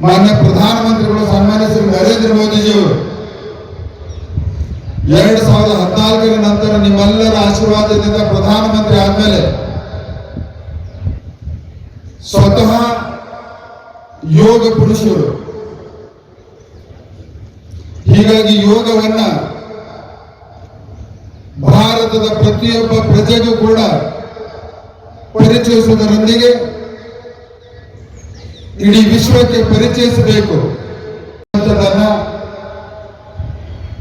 ಮಾನ್ಯ ಪ್ರಧಾನಮಂತ್ರಿಗಳು ಸನ್ಮಾನ್ಯ ಶ್ರೀ ನರೇಂದ್ರ ಮೋದಿಜಿಯವರು 2014 ನಂತರ ನಿಮ್ಮೆಲ್ಲರ ಆಶೀರ್ವಾದದಿಂದ ಪ್ರಧಾನಮಂತ್ರಿ ಆದ್ಮೇಲೆ ಸ್ವತಃ ಯೋಗ ಪುರುಷರು. ಹೀಗಾಗಿ ಯೋಗವನ್ನ ಭಾರತದ ಪ್ರತಿಯೊಬ್ಬ ಪ್ರಜೆಗೂ ಕೂಡ ಪರಿಚಯಿಸುವುದರೊಂದಿಗೆ ಇಡೀ ವಿಶ್ವಕ್ಕೆ ಪರಿಚಯಿಸಬೇಕು ಅಂತದನ್ನ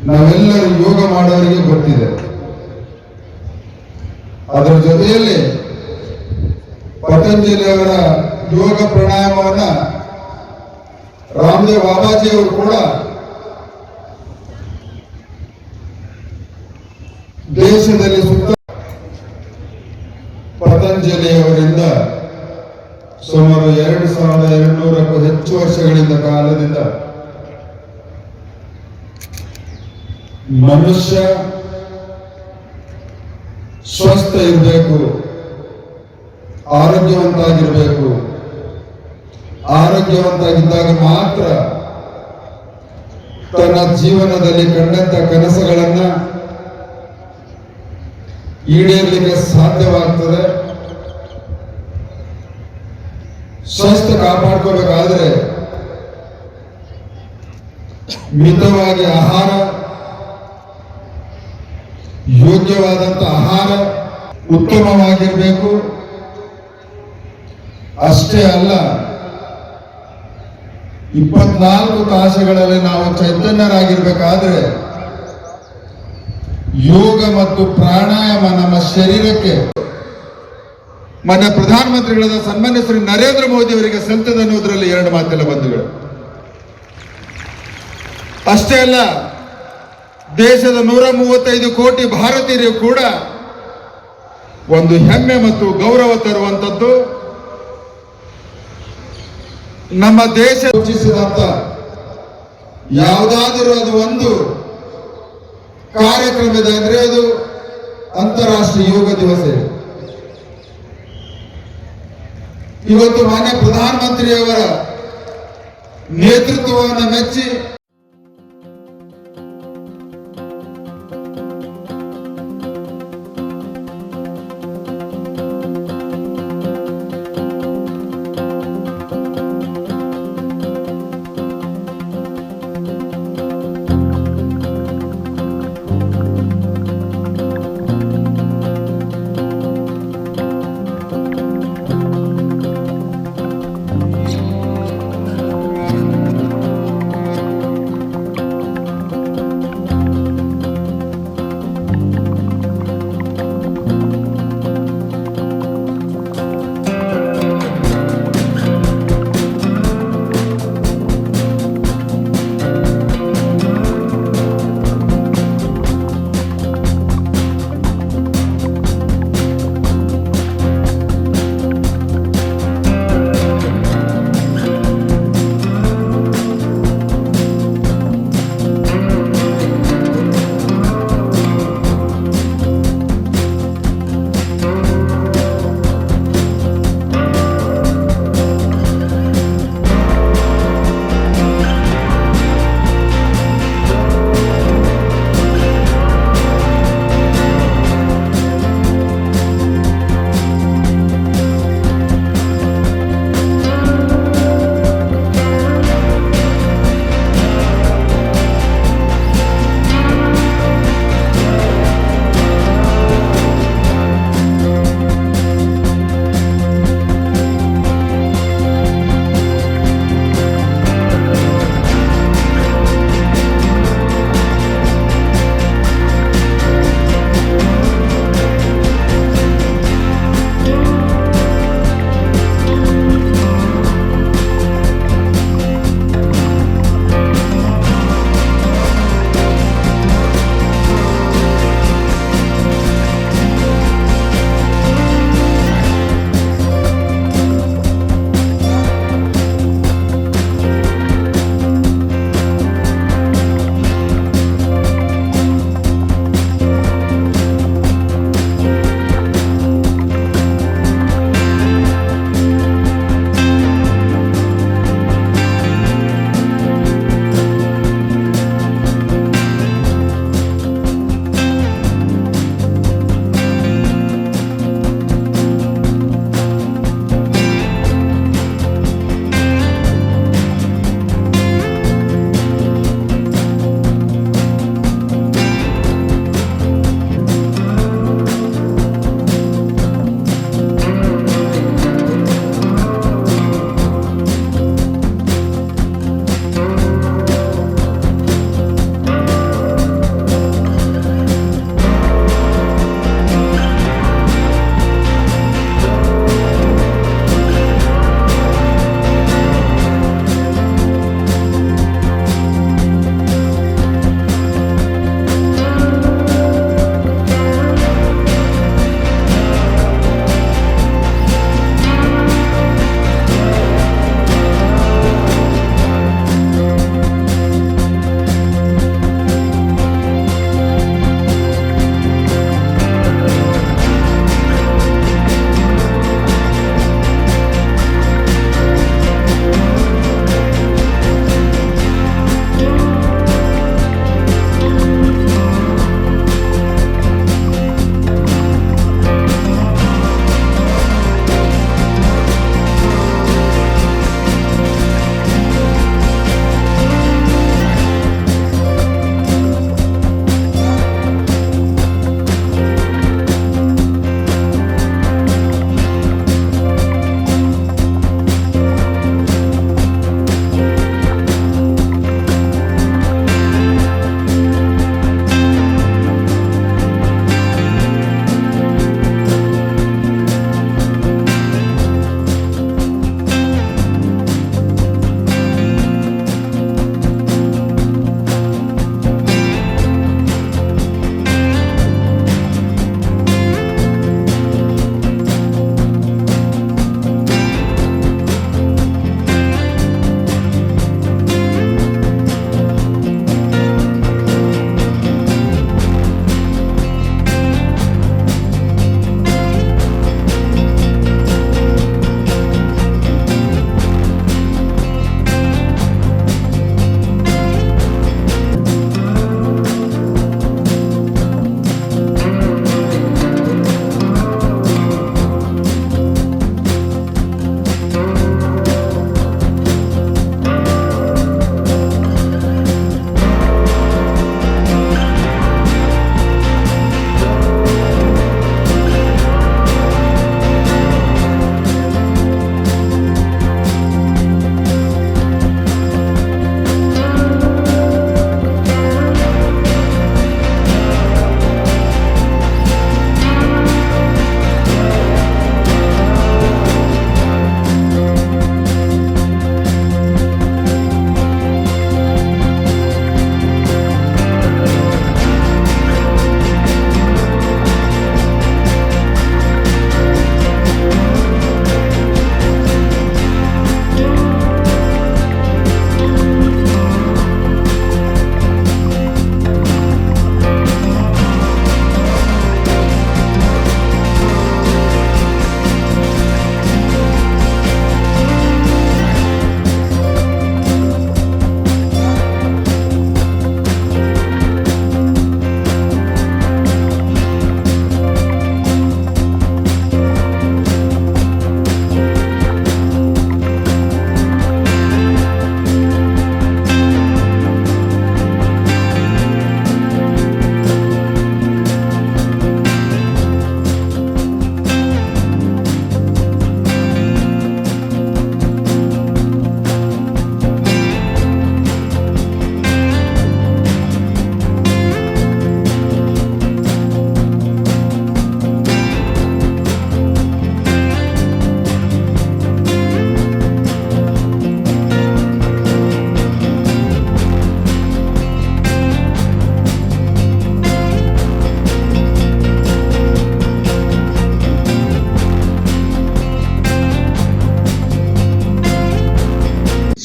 ನಾವೆಲ್ಲರೂ ಯೋಗ ಮಾಡೋರಿಗೆ ಗೊತ್ತಿದೆ. ಅದರ ಜೊತೆಯಲ್ಲಿ ಪತಂಜಲಿ ಅವರ ಯೋಗ ಪ್ರಾಣಾಯಾಮವನ್ನ ರಾಮದೇವ್ ಬಾಬಾಜಿ ಅವರು ಕೂಡ ದೇಶದಲ್ಲಿ ಸುತ್ತ ಪತಂಜಲಿ ಅವರಿಂದ ಸುಮಾರು 2200ಕ್ಕೂ ಹೆಚ್ಚು ವರ್ಷಗಳಿಂದ ಕಾಲದಿಂದ ಮನುಷ್ಯ ಸ್ವಸ್ಥ ಇರಬೇಕು, ಆರೋಗ್ಯವಂತಾಗಿರಬೇಕು. ಆರೋಗ್ಯವಂತಾಗಿದ್ದಾಗ ಮಾತ್ರ ತನ್ನ ಜೀವನದಲ್ಲಿ ಕಂಡಂತ ಕನಸುಗಳನ್ನ ಈಡೇರಲಿಕ್ಕೆ ಸಾಧ್ಯವಾಗ್ತದೆ. ಸ್ವಸ್ಥ ಕಾಪಾಡ್ಕೋಬೇಕಾದ್ರೆ ಮಿತವಾಗಿ ಆಹಾರ, ಯೋಗ್ಯವಾದಂತ ಆಹಾರ ಉತ್ತಮವಾಗಿರಬೇಕು. ಅಷ್ಟೇ ಅಲ್ಲ, 24 ತಾಸುಗಳಲ್ಲಿ ನಾವು ಚೈತನ್ಯರಾಗಿರ್ಬೇಕಾದ್ರೆ ಯೋಗ ಮತ್ತು ಪ್ರಾಣಾಯಾಮ ನಮ್ಮ ಶರೀರಕ್ಕೆ ಮಾನ್ಯ ಪ್ರಧಾನಮಂತ್ರಿಗಳಾದ ಸನ್ಮಾನ್ಯ ಶ್ರೀ ನರೇಂದ್ರ ಮೋದಿ ಅವರಿಗೆ ಸಲ್ತದೆ ಅನ್ನೋದ್ರಲ್ಲಿ ಎರಡು ಮಾತಿಲ್ಲ ಬಂಧುಗಳು. ಅಷ್ಟೇ ಅಲ್ಲ, ದೇಶದ 135 ಕೋಟಿ ಭಾರತೀಯರು ಕೂಡ ಒಂದು ಹೆಮ್ಮೆ ಮತ್ತು ಗೌರವ ತರುವಂತದ್ದು ನಮ್ಮ ದೇಶ ಸೂಚಿಸಿದಂತ ಯಾವುದಾದರೂ ಅದು ಒಂದು ಕಾರ್ಯಕ್ರಮದ ಅಂದ್ರೆ ಅದು ಅಂತಾರಾಷ್ಟ್ರೀಯ ಯೋಗ ದಿವಸ. ಇವತ್ತು ಮಾನ್ಯ ಪ್ರಧಾನಮಂತ್ರಿಯವರ ನೇತೃತ್ವವನ್ನು ಮೆಚ್ಚಿ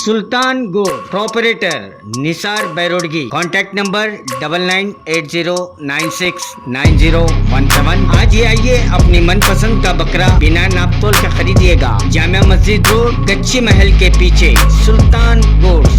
सुल्तान गोड प्रोपरेटर निसार बैरोडगी कॉन्टैक्ट नंबर 9980969017। आज ही आइए अपनी मनपसंद का बकरा बिना नापतोल के खरीदिएगा। जामिया मस्जिद रोड गच्ची महल के पीछे सुल्तान गोड्स।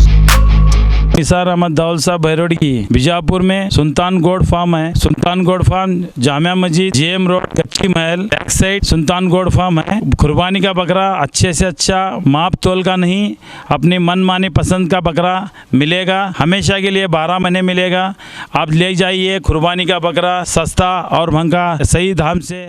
निसार अहमद दाऊल साहब बैरोडगी बीजापुर में सुल्तान गोड फार्म है। सुल्तान गोड farm Jamia Masjid JM road कच्ची महल बैक साइड सुल्तान गोड फार्म है। कुर्बानी का बकरा अच्छे से अच्छा माप तोल का नहीं, अपनी मनमानी पसंद का बकरा मिलेगा। हमेशा के लिए 12 महीने मिलेगा। आप ले जाइए कुर्बानी का बकरा सस्ता और महंगा सही दाम से।